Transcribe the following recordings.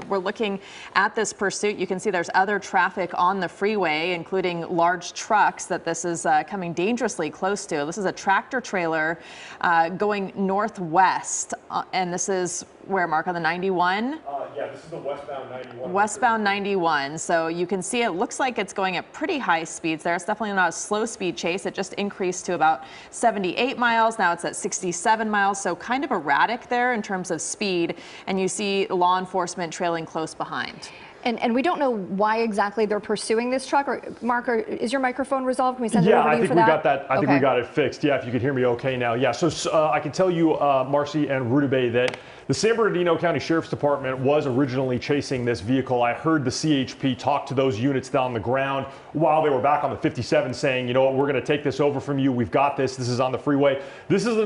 We're looking at this pursuit. You can see there's other traffic on the freeway, including large trucks that this is coming dangerously close to. This is a tractor trailer going northwest, and this is where, Mark, on the 91? Yeah, this is the westbound 91. Westbound 91. So you can see it looks like it's going at pretty high speeds there. It's definitely not a slow speed chase. It just increased to about 78 miles. Now it's at 67 miles. So kind of erratic there in terms of speed. And you see law enforcement trailing close behind. And we don't know why exactly they're pursuing this truck. Or Mark, is your microphone resolved? Can we send it over to you for that? Yeah, I think we got that. I think we got it fixed. Yeah, if you could hear me okay now. Yeah, so I can tell you, Marcy and Rudabeh, that the San Bernardino County Sheriff's Department was originally chasing this vehicle. I heard the CHP talk to those units down the ground while they were back on the 57 saying, you know what, we're going to take this over from you. We've got this. This is on the freeway. This is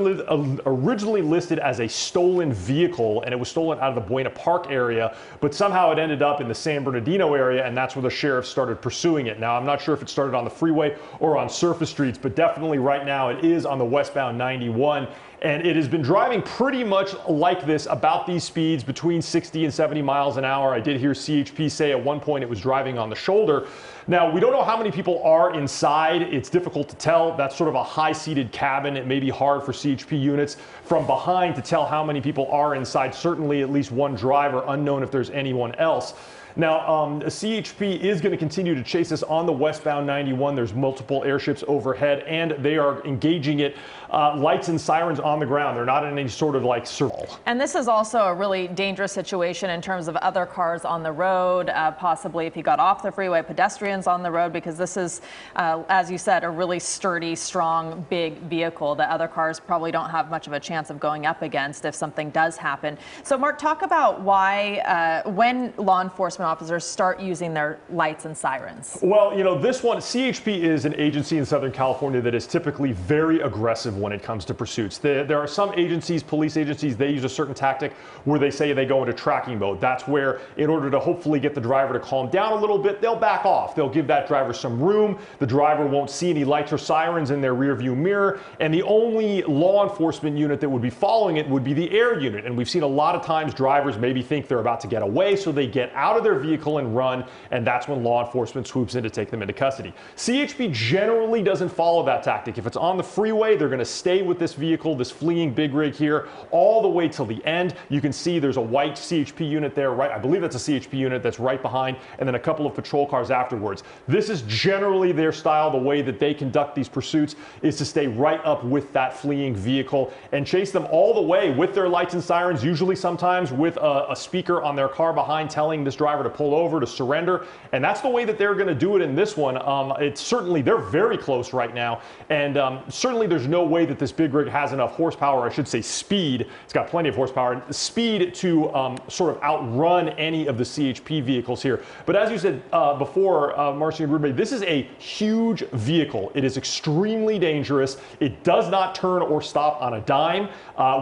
originally listed as a stolen vehicle, and it was stolen out of the Buena Park area, but somehow it ended up in the San Bernardino area, and that's where the sheriff started pursuing it. Now, I'm not sure if it started on the freeway or on surface streets, but definitely right now it is on the westbound 91. And it has been driving pretty much like this, about these speeds, between 60 and 70 miles an hour. I did hear CHP say at one point it was driving on the shoulder. Now, we don't know how many people are inside. It's difficult to tell. That's sort of a high-seated cabin. It may be hard for CHP units from behind to tell how many people are inside. Certainly at least one driver, unknown if there's anyone else. Now, CHP is going to continue to chase us on the westbound 91. There's multiple airships overhead, and they are engaging it. Lights and sirens on the ground. They're not in any sort of like circle. And this is also a really dangerous situation in terms of other cars on the road, possibly if you got off the freeway, pedestrians on the road, because this is, as you said, a really sturdy, strong, big vehicle that other cars probably don't have much of a chance of going up against if something does happen. So, Mark, talk about why, when law enforcement officers start using their lights and sirens. Well, you know, this one, CHP is an agency in Southern California that is typically very aggressive when it comes to pursuits. There are some agencies, police agencies, they use a certain tactic where they say they go into tracking mode. That's where, in order to hopefully get the driver to calm down a little bit, they'll back off. They'll give that driver some room. The driver won't see any lights or sirens in their rearview mirror. And the only law enforcement unit that would be following it would be the air unit. And we've seen a lot of times drivers maybe think they're about to get away, so they get out of their vehicle and run, and that's when law enforcement swoops in to take them into custody. CHP generally doesn't follow that tactic. If it's on the freeway, they're going to stay with this vehicle, this fleeing big rig here, all the way till the end. You can see there's a white CHP unit there, right? I believe that's a CHP unit that's right behind, and then a couple of patrol cars afterwards. This is generally their style. The way that they conduct these pursuits is to stay right up with that fleeing vehicle and chase them all the way with their lights and sirens, usually sometimes with a speaker on their car behind telling this driver to pull over, to surrender. And that's the way that they're going to do it in this one. It's certainly, they're very close right now. And certainly there's no way that this big rig has enough horsepower, I should say speed. It's got plenty of horsepower, speed to sort of outrun any of the CHP vehicles here. But as you said before, Marcy and Rudabeh, this is a huge vehicle. It is extremely dangerous. It does not turn or stop on a dime.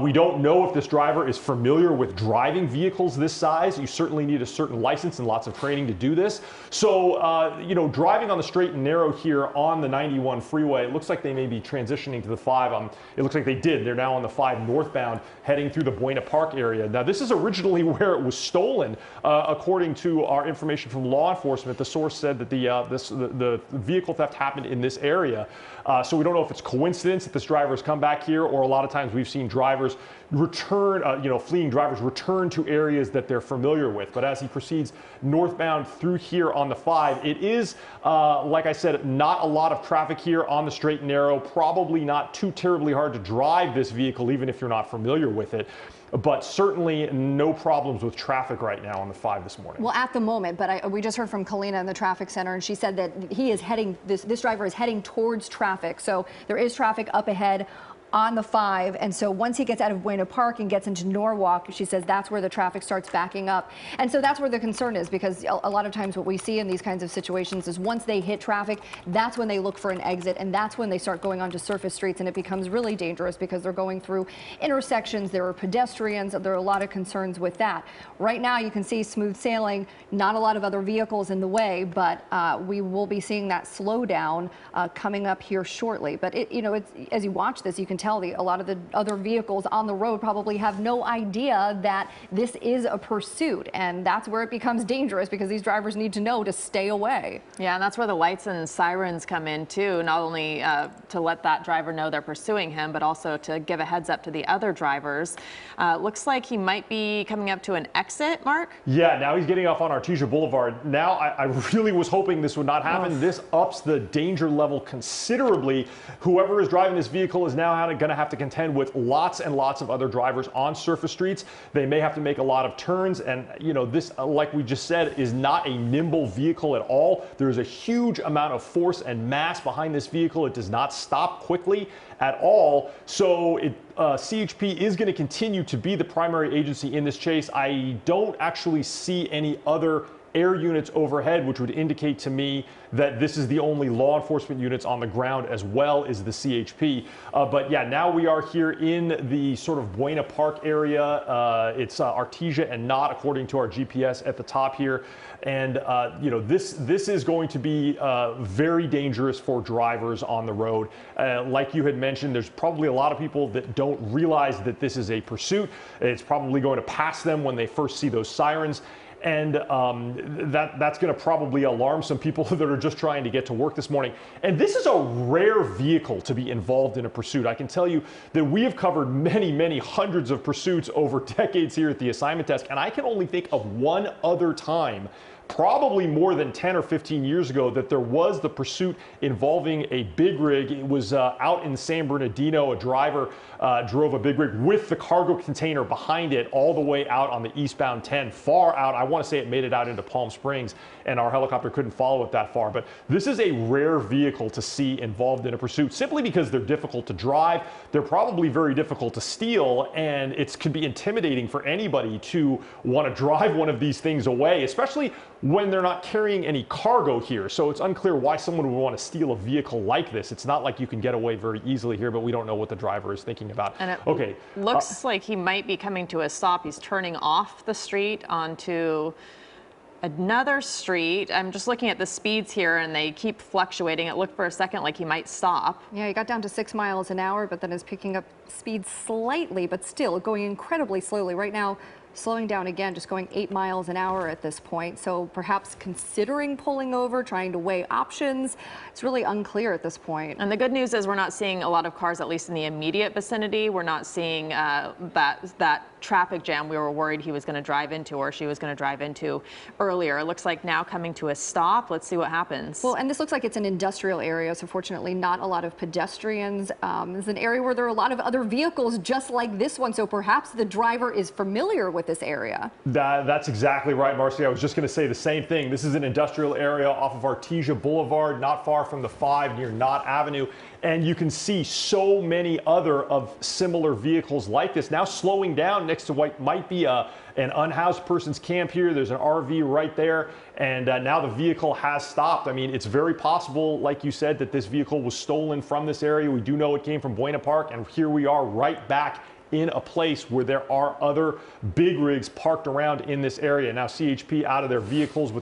We don't know if this driver is familiar with driving vehicles this size. You certainly need a certain license and lots of training to do this. So, you know, driving on the straight and narrow here on the 91 freeway, it looks like they may be transitioning to the 5. It looks like they did. They're now on the 5 northbound, heading through the Buena Park area. Now, this is originally where it was stolen. According to our information from law enforcement, the source said that the vehicle theft happened in this area. So we don't know if it's coincidence that this driver has come back here, or a lot of times we've seen drivers return, fleeing drivers return to areas that they're familiar with. But as he proceeds northbound through here on the 5, it is, like I said, not a lot of traffic here on the straight and narrow. Probably not too terribly hard to drive this vehicle, even if you're not familiar with it. But certainly no problems with traffic right now on the 5 this morning. Well, at the moment, but we just heard from Kalina in the traffic center, and she said that he is heading, this driver is heading towards traffic. So there is traffic up ahead on the 5, and so once he gets out of Buena Park and gets into Norwalk, she says that's where the traffic starts backing up. And so that's where the concern is, because a lot of times what we see in these kinds of situations is once they hit traffic, that's when they look for an exit, and that's when they start going onto surface streets, and it becomes really dangerous because they're going through intersections, there are pedestrians, there are a lot of concerns with that. Right now you can see smooth sailing, not a lot of other vehicles in the way, but we will be seeing that slow down coming up here shortly. But it's, as you watch this, you can tell, a lot of the other vehicles on the road probably have no idea that this is a pursuit, and that's where it becomes dangerous because these drivers need to know to stay away. Yeah, and that's where the lights and sirens come in too, not only to let that driver know they're pursuing him, but also to give a heads up to the other drivers. Looks like he might be coming up to an exit, Mark. Yeah, now he's getting off on Artesia Boulevard. Now, I really was hoping this would not happen. This ups the danger level considerably. Whoever is driving this vehicle is now going to have to contend with lots and lots of other drivers on surface streets. They may have to make a lot of turns, and you know, this, like we just said, is not a nimble vehicle at all. There's a huge amount of force and mass behind this vehicle. It does not stop quickly at all. So CHP is going to continue to be the primary agency in this chase. I don't actually see any other air units overhead, which would indicate to me that this is the only law enforcement units on the ground as well as the CHP. But yeah, now we are here in the sort of Buena Park area. It's Artesia and not, according to our GPS at the top here. And you know, this is going to be very dangerous for drivers on the road. Like you had mentioned, there's probably a lot of people that don't realize that this is a pursuit. It's probably going to pass them when they first see those sirens. And that's going to probably alarm some people that are just trying to get to work this morning. And this is a rare vehicle to be involved in a pursuit. I can tell you that we have covered many, many hundreds of pursuits over decades here at the assignment desk. And I can only think of one other time, probably more than 10 or 15 years ago, that there was the pursuit involving a big rig. It was out in San Bernardino. A driver drove a big rig with the cargo container behind it all the way out on the eastbound 10, far out. I want to say it made it out into Palm Springs, and our helicopter couldn't follow it that far. But this is a rare vehicle to see involved in a pursuit, simply because they're difficult to drive. They're probably very difficult to steal, and it could be intimidating for anybody to want to drive one of these things away, especially when they're not carrying any cargo here. So it's unclear why someone would want to steal a vehicle like this. It's not like you can get away very easily here, but we don't know what the driver is thinking about. And it looks like he might be coming to a stop. He's turning off the street onto another street. I'm just looking at the speeds here, and they keep fluctuating. It looked for a second like he might stop. Yeah, he got down to 6 miles an hour, but then is picking up speed slightly, but still going incredibly slowly. Right now, slowing down again, just going 8 miles an hour at this point. So perhaps considering pulling over, trying to weigh options. It's really unclear at this point. And the good news is we're not seeing a lot of cars, at least in the immediate vicinity. We're not seeing that traffic jam we were worried he was going to drive into, or she was going to drive into earlier. It looks like now coming to a stop. Let's see what happens. Well, and this looks like it's an industrial area, so fortunately not a lot of pedestrians. It's an area where there are a lot of other vehicles just like this one, so perhaps the driver is familiar with this area. That's exactly right, Marcy. I was just going to say the same thing. This is an industrial area off of Artesia Boulevard, not far from the 5 near Knott Avenue. And you can see so many other of similar vehicles like this now slowing down next to what might be an unhoused person's camp here. There's an RV right there. And now the vehicle has stopped. I mean, it's very possible, like you said, that this vehicle was stolen from this area. We do know it came from Buena Park. And here we are right back in a place where there are other big rigs parked around in this area. Now CHP out of their vehicles with